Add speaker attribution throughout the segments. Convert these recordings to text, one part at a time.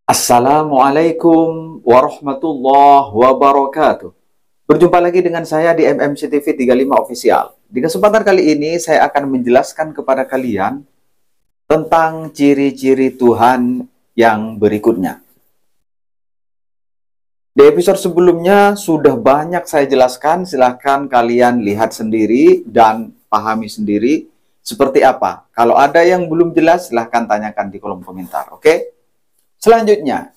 Speaker 1: Assalamualaikum warahmatullahi wabarakatuh. Berjumpa lagi dengan saya di MMCTV 35 Official. Di kesempatan kali ini saya akan menjelaskan kepada kalian tentang ciri-ciri Tuhan yang berikutnya. Di episode sebelumnya sudah banyak saya jelaskan, silahkan kalian lihat sendiri dan pahami sendiri seperti apa. Kalau ada yang belum jelas, silahkan tanyakan di kolom komentar, oke? Selanjutnya,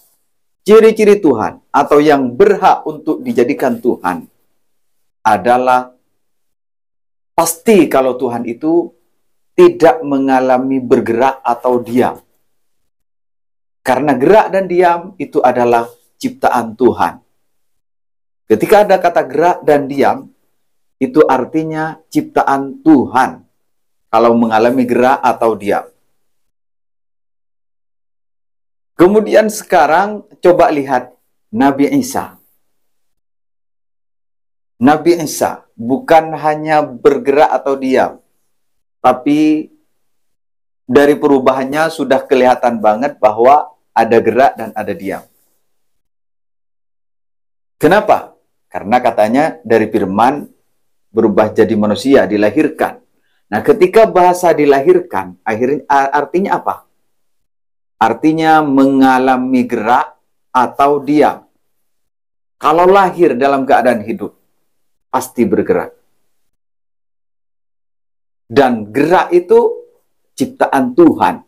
Speaker 1: ciri-ciri Tuhan atau yang berhak untuk dijadikan Tuhan adalah pasti kalau Tuhan itu tidak mengalami bergerak atau diam. Karena gerak dan diam itu adalah ciptaan Tuhan. Ketika ada kata gerak dan diam, itu artinya ciptaan Tuhan. Kalau mengalami gerak atau diam. Kemudian sekarang coba lihat Nabi Isa. Nabi Isa bukan hanya bergerak atau diam, tapi dari perubahannya sudah kelihatan banget bahwa ada gerak dan ada diam. Kenapa? Karena katanya dari firman berubah jadi manusia, dilahirkan. Nah, ketika bahasa dilahirkan, akhirnya artinya apa? Artinya mengalami gerak atau diam. Kalau lahir dalam keadaan hidup, pasti bergerak. Dan gerak itu ciptaan Tuhan.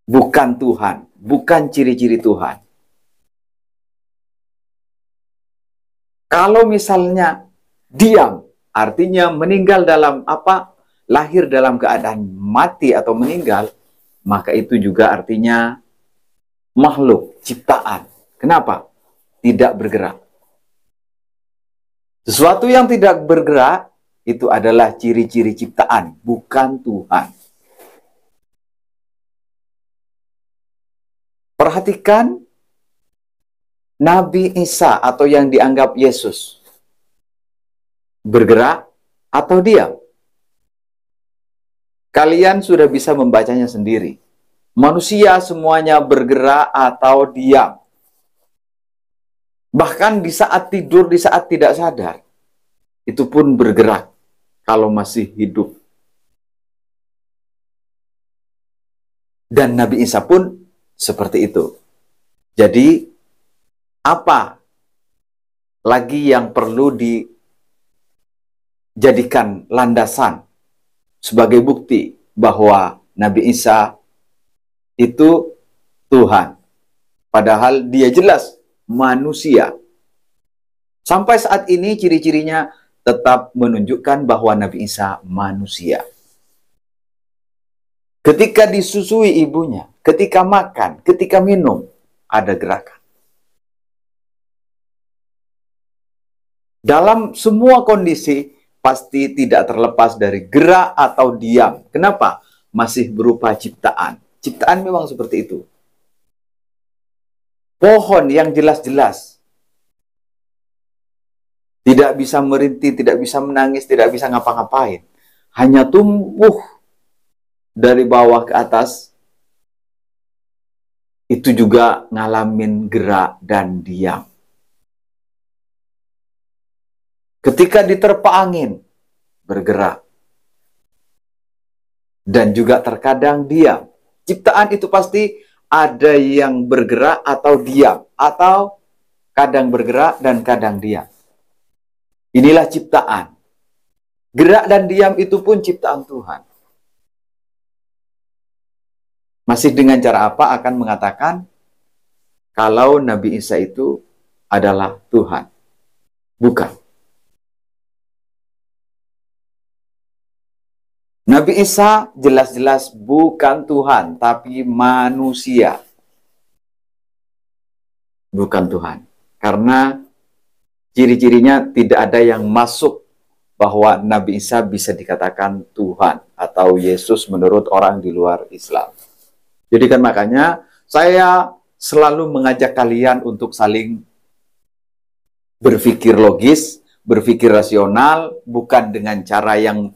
Speaker 1: Bukan Tuhan, bukan ciri-ciri Tuhan. Kalau misalnya diam, artinya meninggal dalam apa? Lahir dalam keadaan mati atau meninggal, maka itu juga artinya makhluk, ciptaan. Kenapa? Tidak bergerak. Sesuatu yang tidak bergerak, itu adalah ciri-ciri ciptaan, bukan Tuhan. Perhatikan Nabi Isa atau yang dianggap Yesus. Bergerak atau diam? Kalian sudah bisa membacanya sendiri. Manusia semuanya bergerak atau diam. Bahkan di saat tidur, di saat tidak sadar, itu pun bergerak kalau masih hidup. Dan Nabi Isa pun seperti itu. Jadi, apa lagi yang perlu dijadikan landasan sebagai bukti bahwa Nabi Isa itu Tuhan. Padahal dia jelas manusia. Sampai saat ini ciri-cirinya tetap menunjukkan bahwa Nabi Isa manusia. Ketika disusui ibunya, ketika makan, ketika minum, ada gerakan. Dalam semua kondisi, pasti tidak terlepas dari gerak atau diam. Kenapa? Masih berupa ciptaan. Ciptaan memang seperti itu. Pohon yang jelas-jelas tidak bisa merintih, tidak bisa menangis, tidak bisa ngapa-ngapain. Hanya tumbuh dari bawah ke atas. Itu juga ngalamin gerak dan diam. Ketika diterpa angin, bergerak. Dan juga terkadang diam. Ciptaan itu pasti ada yang bergerak atau diam. Atau kadang bergerak dan kadang diam. Inilah ciptaan. Gerak dan diam itu pun ciptaan Tuhan. Masih dengan cara apa akan mengatakan kalau Nabi Isa itu adalah Tuhan? Bukan. Nabi Isa jelas-jelas bukan Tuhan, tapi manusia. Bukan Tuhan. Karena ciri-cirinya tidak ada yang masuk bahwa Nabi Isa bisa dikatakan Tuhan atau Yesus menurut orang di luar Islam. Jadi kan makanya saya selalu mengajak kalian untuk saling berpikir logis, berpikir rasional, bukan dengan cara yang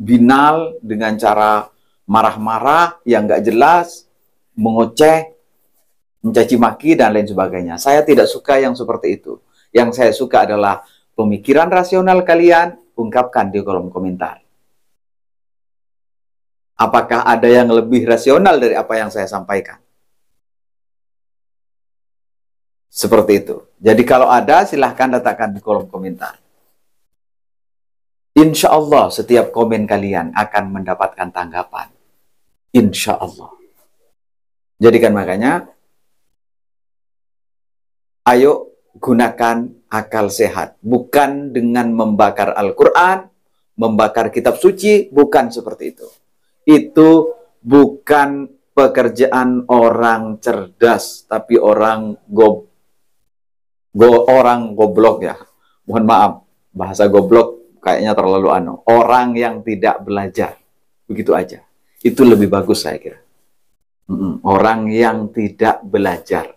Speaker 1: binal, dengan cara marah-marah yang nggak jelas, mengoceh, mencaci maki, dan lain sebagainya. Saya tidak suka yang seperti itu. Yang saya suka adalah pemikiran rasional kalian, ungkapkan di kolom komentar. Apakah ada yang lebih rasional dari apa yang saya sampaikan? Seperti itu. Jadi kalau ada, silahkan letakkan di kolom komentar. Insya Allah setiap komen kalian akan mendapatkan tanggapan. Insya Allah. Jadi kan makanya, ayo gunakan akal sehat. Bukan dengan membakar Al-Quran, membakar kitab suci, bukan seperti itu. Itu bukan pekerjaan orang cerdas, tapi orang orang goblok ya. Mohon maaf, bahasa goblok kayaknya terlalu orang yang tidak belajar. Begitu aja. Itu lebih bagus saya kira. Orang yang tidak belajar.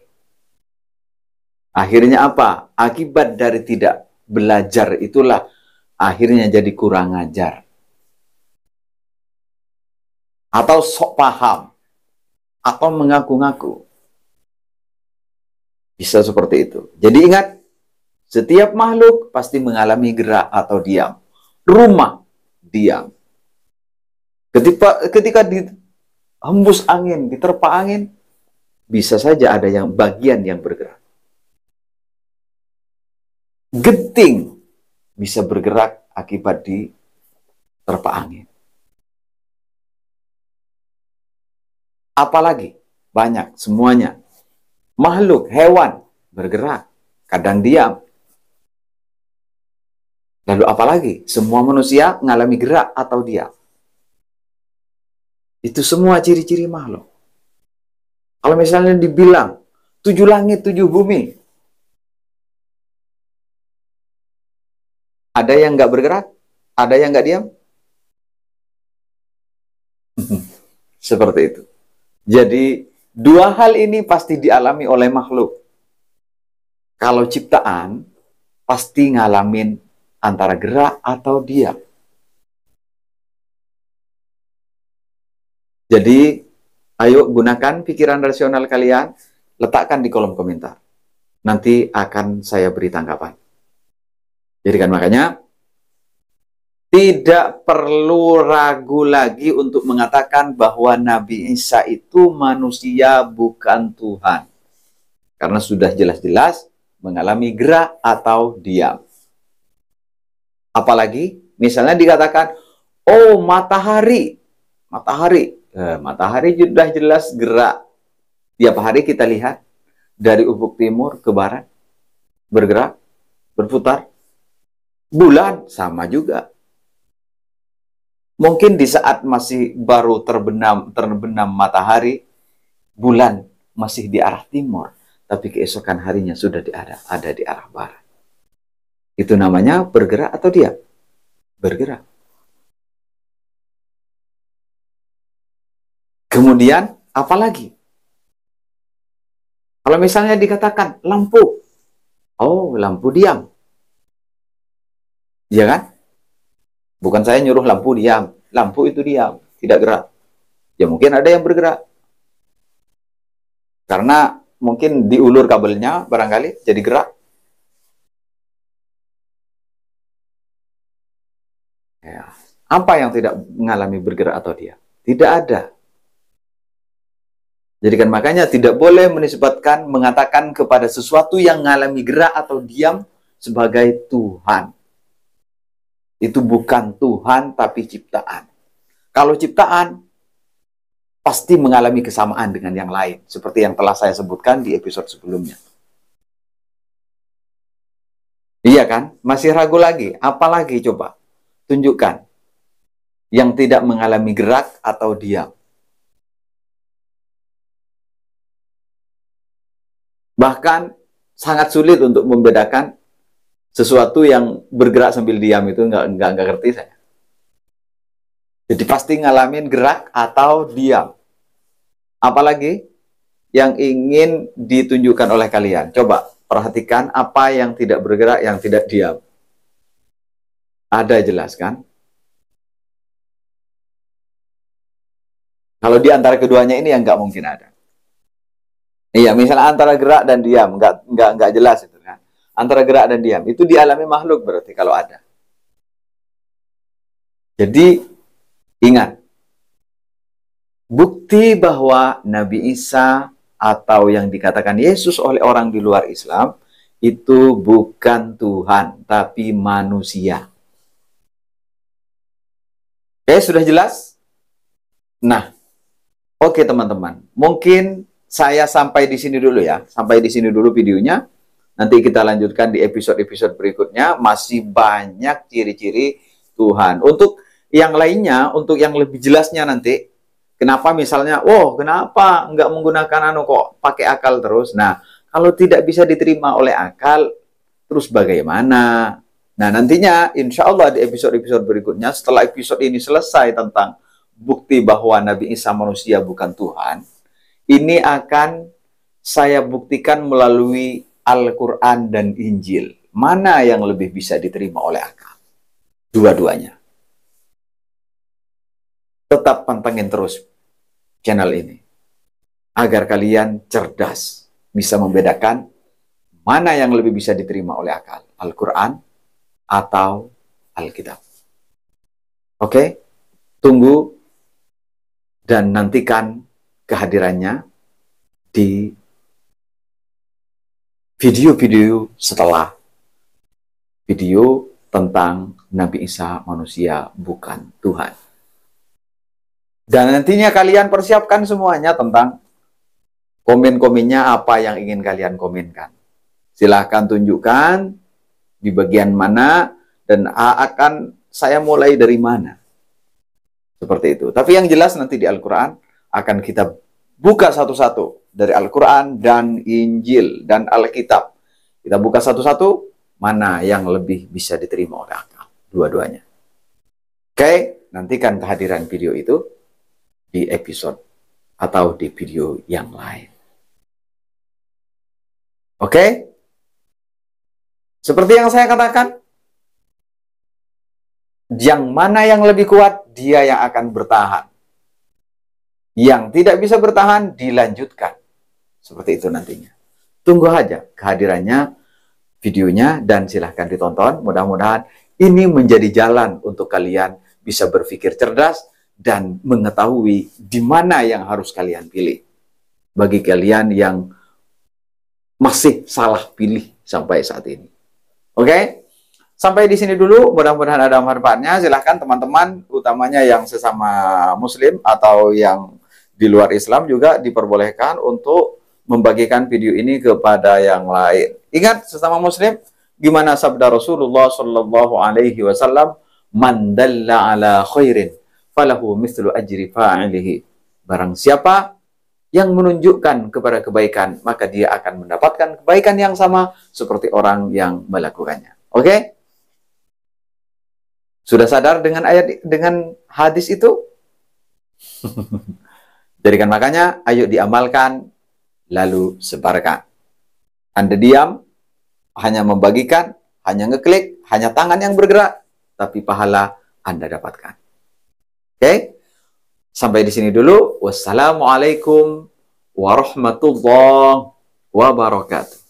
Speaker 1: Akhirnya apa? Akibat dari tidak belajar itulah akhirnya jadi kurang ajar. Atau sok paham. Atau mengaku-ngaku. Bisa seperti itu. Jadi ingat, setiap makhluk pasti mengalami gerak atau diam. Rumah, diam. Ketika dihembus angin, diterpa angin, bisa saja ada yang bagian yang bergerak. Genting bisa bergerak akibat diterpa angin. Apalagi? Banyak, semuanya. Makhluk, hewan, bergerak, kadang diam. Lalu apalagi? Semua manusia mengalami gerak atau diam. Itu semua ciri-ciri makhluk. Kalau misalnya dibilang 7 langit, 7 bumi, ada yang nggak bergerak, ada yang nggak diam. Seperti itu. Jadi dua hal ini pasti dialami oleh makhluk. Kalau ciptaan pasti ngalamin antara gerak atau diam. Jadi ayo gunakan pikiran rasional kalian, letakkan di kolom komentar. Nanti akan saya beri tanggapan. Jadi kan makanya tidak perlu ragu lagi untuk mengatakan bahwa Nabi Isa itu manusia bukan Tuhan. Karena sudah jelas-jelas mengalami gerak atau diam. Apalagi misalnya dikatakan, oh matahari. Matahari sudah jelas gerak. Tiap hari kita lihat dari ufuk timur ke barat. Bergerak, berputar. Bulan sama juga. Mungkin di saat masih baru terbenam matahari, bulan masih di arah timur, tapi keesokan harinya sudah ada di arah barat. Itu namanya bergerak atau diam? Bergerak. Kemudian, apa lagi? Kalau misalnya dikatakan lampu, oh lampu diam. Iya kan? Bukan saya nyuruh lampu diam. Lampu itu diam, tidak gerak. Ya mungkin ada yang bergerak. Karena mungkin diulur kabelnya barangkali jadi gerak. Ya. Apa yang tidak mengalami bergerak atau diam? Tidak ada. Jadi kan makanya tidak boleh menisbatkan mengatakan kepada sesuatu yang mengalami gerak atau diam sebagai Tuhan. Itu bukan Tuhan, tapi ciptaan. Kalau ciptaan, pasti mengalami kesamaan dengan yang lain. Seperti yang telah saya sebutkan di episode sebelumnya. Iya kan? Masih ragu lagi? Apalagi coba? Tunjukkan. Yang tidak mengalami gerak atau diam. Bahkan, sangat sulit untuk membedakan sesuatu yang bergerak sambil diam itu nggak ngerti saya. Jadi pasti ngalamin gerak atau diam. Apalagi yang ingin ditunjukkan oleh kalian. Coba perhatikan apa yang tidak bergerak, yang tidak diam. Ada jelas kan? Kalau di antara keduanya ini yang nggak mungkin ada. Iya, misalnya antara gerak dan diam, nggak jelas itu kan. Antara gerak dan diam itu dialami makhluk berarti kalau ada. Jadi ingat, bukti bahwa Nabi Isa atau yang dikatakan Yesus oleh orang di luar Islam itu bukan Tuhan, tapi manusia. Oke, sudah jelas? Nah, oke teman-teman. Mungkin saya sampai di sini dulu ya. Sampai di sini dulu videonya. Nanti kita lanjutkan di episode-episode berikutnya. Masih banyak ciri-ciri Tuhan. Untuk yang lainnya, untuk yang lebih jelasnya nanti, kenapa misalnya, kenapa nggak menggunakan kok pakai akal terus? Nah, kalau tidak bisa diterima oleh akal, terus bagaimana? Nah, nantinya insya Allah di episode-episode berikutnya, setelah episode ini selesai tentang bukti bahwa Nabi Isa manusia bukan Tuhan, ini akan saya buktikan melalui Al-Quran dan Injil. Mana yang lebih bisa diterima oleh akal? Dua-duanya. Tetap pantengin terus channel ini, agar kalian cerdas, bisa membedakan mana yang lebih bisa diterima oleh akal, Al-Quran atau Alkitab. Oke? Tunggu dan nantikan kehadirannya di video-video setelah video tentang Nabi Isa manusia bukan Tuhan. Dan nantinya kalian persiapkan semuanya tentang komen-komennya, apa yang ingin kalian komenkan. Silahkan tunjukkan di bagian mana dan akan saya mulai dari mana. Seperti itu. Tapi yang jelas nanti di Al-Quran akan kita buka satu-satu. Dari Al-Quran dan Injil dan Alkitab. Kita buka satu-satu, mana yang lebih bisa diterima oleh akal. Dua-duanya. Oke, nantikan kehadiran video itu di episode atau di video yang lain. Oke? Seperti yang saya katakan, yang mana yang lebih kuat, dia yang akan bertahan. Yang tidak bisa bertahan, dilanjutkan. Seperti itu nantinya. Tunggu aja kehadirannya, videonya, dan silahkan ditonton. Mudah-mudahan ini menjadi jalan untuk kalian bisa berpikir cerdas dan mengetahui di mana yang harus kalian pilih. Bagi kalian yang masih salah pilih sampai saat ini. Oke? Sampai di sini dulu, mudah-mudahan ada manfaatnya. Silahkan teman-teman, utamanya yang sesama muslim atau yang di luar Islam juga diperbolehkan untuk membagikan video ini kepada yang lain. Ingat, sesama muslim, gimana sabda Rasulullah Shallallahu Alaihi Wasallam, "Man dalla ala khairin, falahu mislu ajri fa'ilihi." Barang siapa yang menunjukkan kepada kebaikan, maka dia akan mendapatkan kebaikan yang sama seperti orang yang melakukannya. Oke? Sudah sadar dengan ayat, dengan hadis itu? Jadikan makanya, ayo diamalkan, lalu sebarkan. Anda diam, hanya membagikan, hanya ngeklik, hanya tangan yang bergerak, tapi pahala Anda dapatkan. Oke? Sampai di sini dulu. Wassalamualaikum warahmatullahi wabarakatuh.